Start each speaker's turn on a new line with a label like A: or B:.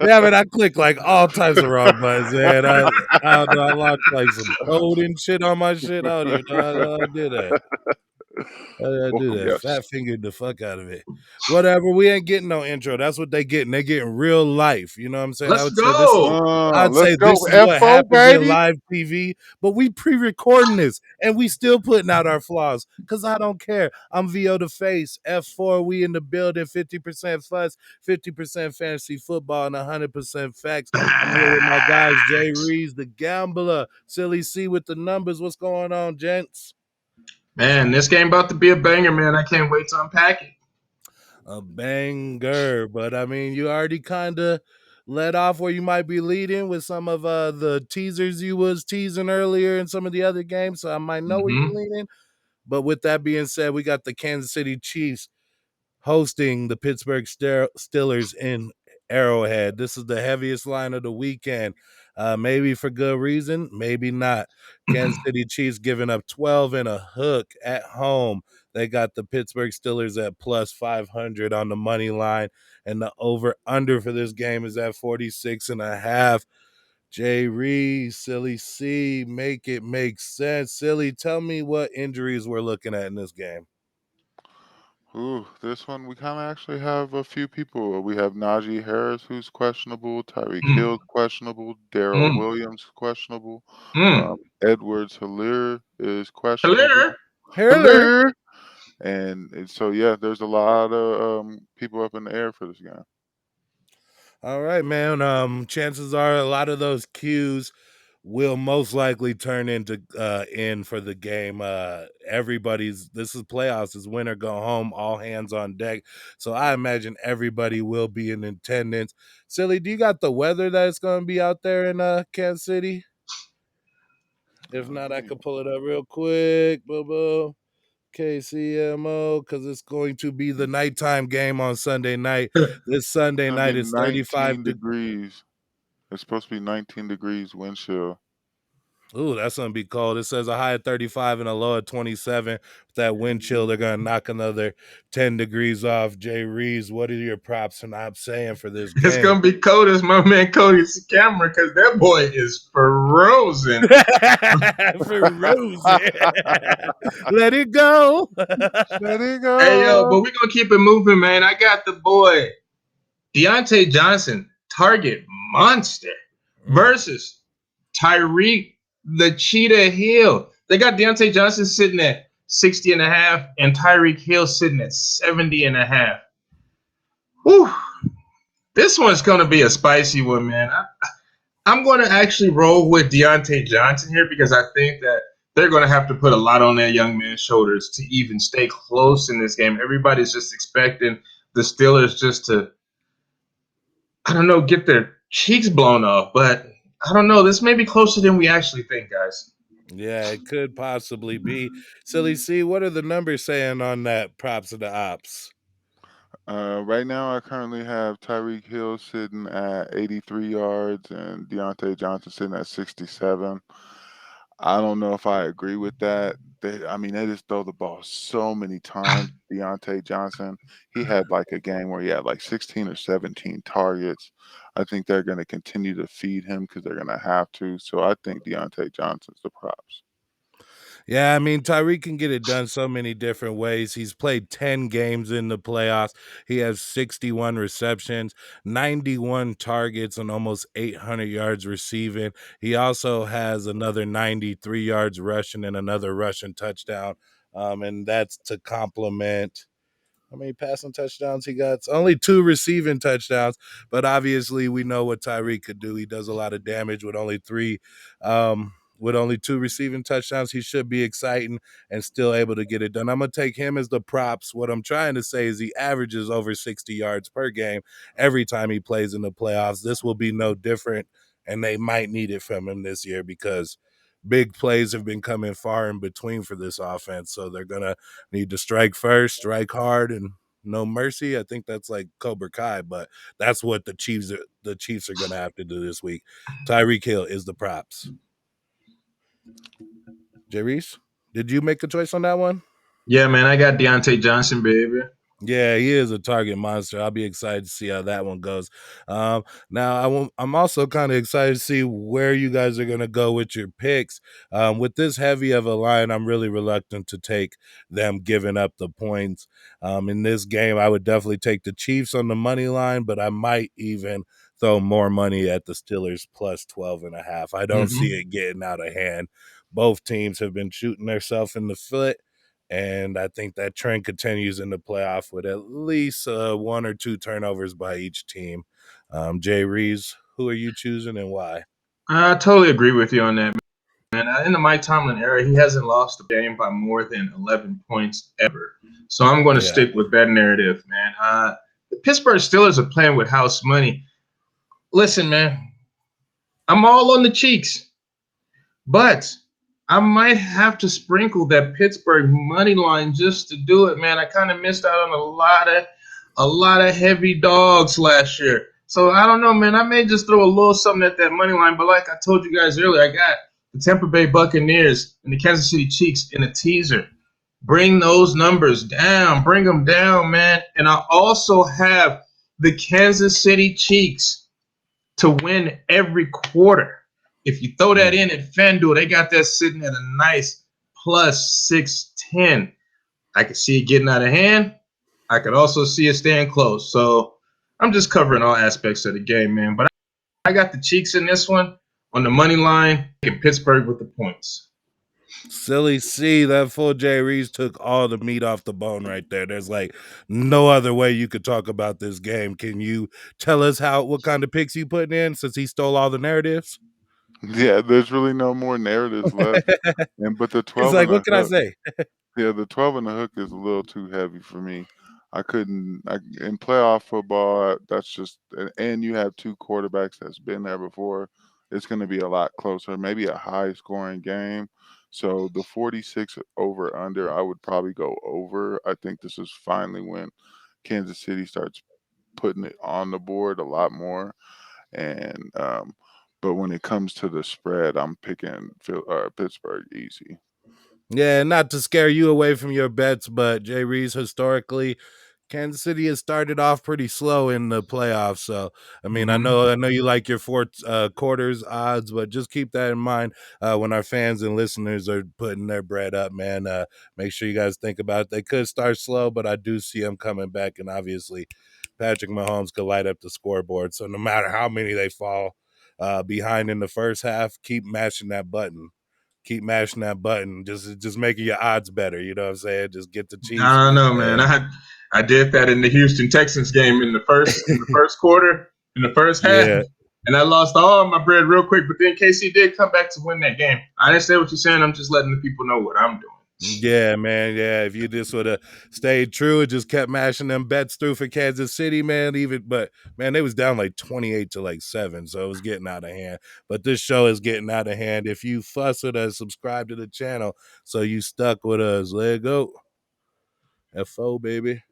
A: Yeah, man, I click like all types of wrong buttons, man. I don't know. I launched like some code and shit on my shit. I don't even know how I did that. How did I do
B: Welcome,
A: that?
B: yes.
A: Fat fingered the fuck out of it. Whatever. We ain't getting no intro. That's what they getting. They getting real life. You know what I'm saying?
C: Let's go.
A: I'd
B: Let's
A: say
B: go,
A: this is what
B: FO,
A: happens in
B: baby.
A: live TV, but we pre-recording this and we still putting out our flaws because I don't care. I'm VO the face. F4, we in the building, 50% fuss, 50% fantasy football, and 100% facts. I'm here with my guys, Jay Reeves, the gambler, Silly C with the numbers. What's going on, gents?
C: Man, this game about to be a banger, man. I can't wait to unpack it.
A: A banger, but I mean, you already kind of let off where you might be leading with some of the teasers you was teasing earlier in some of the other games, so I might know where you're leading. But with that being said, we got the Kansas City Chiefs hosting the Pittsburgh Steelers in Arrowhead. This is the heaviest line of the weekend. Maybe for good reason, maybe not. Kansas City Chiefs giving up 12 and a hook at home. They got the Pittsburgh Steelers at plus 500 on the money line, and the over-under for this game is at 46.5. Jay Reed, Silly C, make it make sense. Silly, tell me what injuries we're looking at in this game.
B: Ooh, this one we kind of actually have a few people. We have Najee Harris, who's questionable. Tyreek Hill's questionable. Darrell Williams questionable. Edwards Helaire is questionable. Helaire. And so yeah, there's a lot of people up in the air for this game.
A: All right, man. Chances are a lot of those cues will most likely turn into in for the game. This is playoffs, is win or go home, all hands on deck. So I imagine everybody will be in attendance. Silly, do you got the weather that's gonna be out there in Kansas City? If not, I could pull it up real quick. Boo. KCMO, because it's going to be the nighttime game on Sunday night. This Sunday night is 35
B: degrees. It's supposed to be 19 degrees wind chill.
A: Ooh, that's gonna be cold. It says a high of 35 and a low of 27. With that wind chill, they're gonna knock another 10 degrees off. Jay Reeves, what are your props and I'm saying for this game?
C: It's gonna be cold as my man Cody's camera because that boy is frozen.
A: Frozen. Let it go.
B: Let it go.
C: Hey yo, but we're gonna keep it moving, man. I got the boy Deontay Johnson, target monster, versus Tyreek the Cheetah Hill. They got Deontay Johnson sitting at 60.5 and Tyreek Hill sitting at 70.5. Whew. This one's gonna be a spicy one, man. I'm gonna actually roll with Deontay Johnson here because I think that they're gonna have to put a lot on that young man's shoulders to even stay close in this game. Everybody's just expecting the Steelers just to, I don't know, get their cheeks blown off. But I don't know. This may be closer than we actually think, guys.
A: Yeah, it could possibly be. Silly C, what are the numbers saying on that props of the ops?
B: Right now, I currently have Tyreek Hill sitting at 83 yards and Deontay Johnson sitting at 67. I don't know if I agree with that. They just throw the ball so many times. Deontay Johnson, he had like a game where he had like 16 or 17 targets. I think they're going to continue to feed him because they're going to have to. So I think Deontay Johnson's the props.
A: Yeah, I mean, Tyreek can get it done so many different ways. He's played 10 games in the playoffs. He has 61 receptions, 91 targets, and almost 800 yards receiving. He also has another 93 yards rushing and another rushing touchdown. And that's to complement how many passing touchdowns he got? It's only 2 receiving touchdowns, but obviously we know what Tyreek could do. He does a lot of damage with only 3 with only 2 receiving touchdowns. He should be exciting and still able to get it done. I'm going to take him as the props. What I'm trying to say is he averages over 60 yards per game every time he plays in the playoffs. This will be no different, and they might need it from him this year because big plays have been coming far in between for this offense. So they're going to need to strike first, strike hard, and no mercy. I think that's like Cobra Kai, but that's what the Chiefs are going to have to do this week. Tyreek Hill is the props. Jay Reese, did you make a choice on that one?
C: Yeah, man, I got Deontay Johnson, baby.
A: Yeah, he is a target monster. I'll be excited to see how that one goes. Now, I'm also kind of excited to see where you guys are going to go with your picks. With this heavy of a line, I'm really reluctant to take them giving up the points. In this game, I would definitely take the Chiefs on the money line, but I might even throw more money at the Steelers plus 12.5. I don't see it getting out of hand. Both teams have been shooting themselves in the foot. And I think that trend continues in the playoff with at least one or two turnovers by each team. Jay Reeves, who are you choosing and why?
C: I totally agree with you on that, man. In the Mike Tomlin era, he hasn't lost a game by more than 11 points ever. So I'm going to stick with that narrative, man. The Pittsburgh Steelers are playing with house money. Listen, man, I'm all on the cheeks, but I might have to sprinkle that Pittsburgh money line just to do it, man. I kind of missed out on a lot of heavy dogs last year. So I don't know, man. I may just throw a little something at that money line, but like I told you guys earlier, I got the Tampa Bay Buccaneers and the Kansas City Chiefs in a teaser. Bring those numbers down. Bring them down, man. And I also have the Kansas City Chiefs to win every quarter. If you throw that in at FanDuel, they got that sitting at a nice plus 610. I could see it getting out of hand. I could also see it staying close. So I'm just covering all aspects of the game, man. But I got the cheeks in this one on the money line in Pittsburgh with the points.
A: Silly C, that full Jay Reeves took all the meat off the bone right there. There's like no other way you could talk about this game. Can you tell us what kind of picks you putting in since he stole all the narratives?
B: Yeah, there's really no more narratives left. But the
A: It's
B: 12
A: like,
B: and
A: what
B: a
A: can I
B: hook,
A: say?
B: yeah, the 12 and a hook is a little too heavy for me. In playoff football, that's just, and you have two quarterbacks that's been there before. It's going to be a lot closer, maybe a high scoring game. So the 46 over under, I would probably go over. I think this is finally when Kansas City starts putting it on the board a lot more. And but when it comes to the spread, I'm picking Pittsburgh easy.
A: Yeah, not to scare you away from your bets, but Jay Reeves historically, Kansas City has started off pretty slow in the playoffs. So, I mean, I know you like your four quarters odds, but just keep that in mind when our fans and listeners are putting their bread up, man. Make sure you guys think about it. They could start slow, but I do see them coming back, and obviously, Patrick Mahomes could light up the scoreboard. So, no matter how many they fall behind in the first half, keep mashing that button. Keep mashing that button. Just making your odds better. You know what I'm saying? Just get the Chiefs.
C: I don't know, man.
A: And
C: I did that in the Houston Texans game in the first quarter, in the first half,
A: yeah,
C: and I lost all my bread real quick. But then KC did come back to win that game. I understand what you're saying. I'm just letting the people know what I'm doing.
A: yeah, man. Yeah, if you just would have stayed true and just kept mashing them bets through for Kansas City, man. But man, they was down like 28 to like 7, so it was getting out of hand. But this show is getting out of hand. If you fuss with us, subscribe to the channel so you stuck with us. Let go. FO, baby.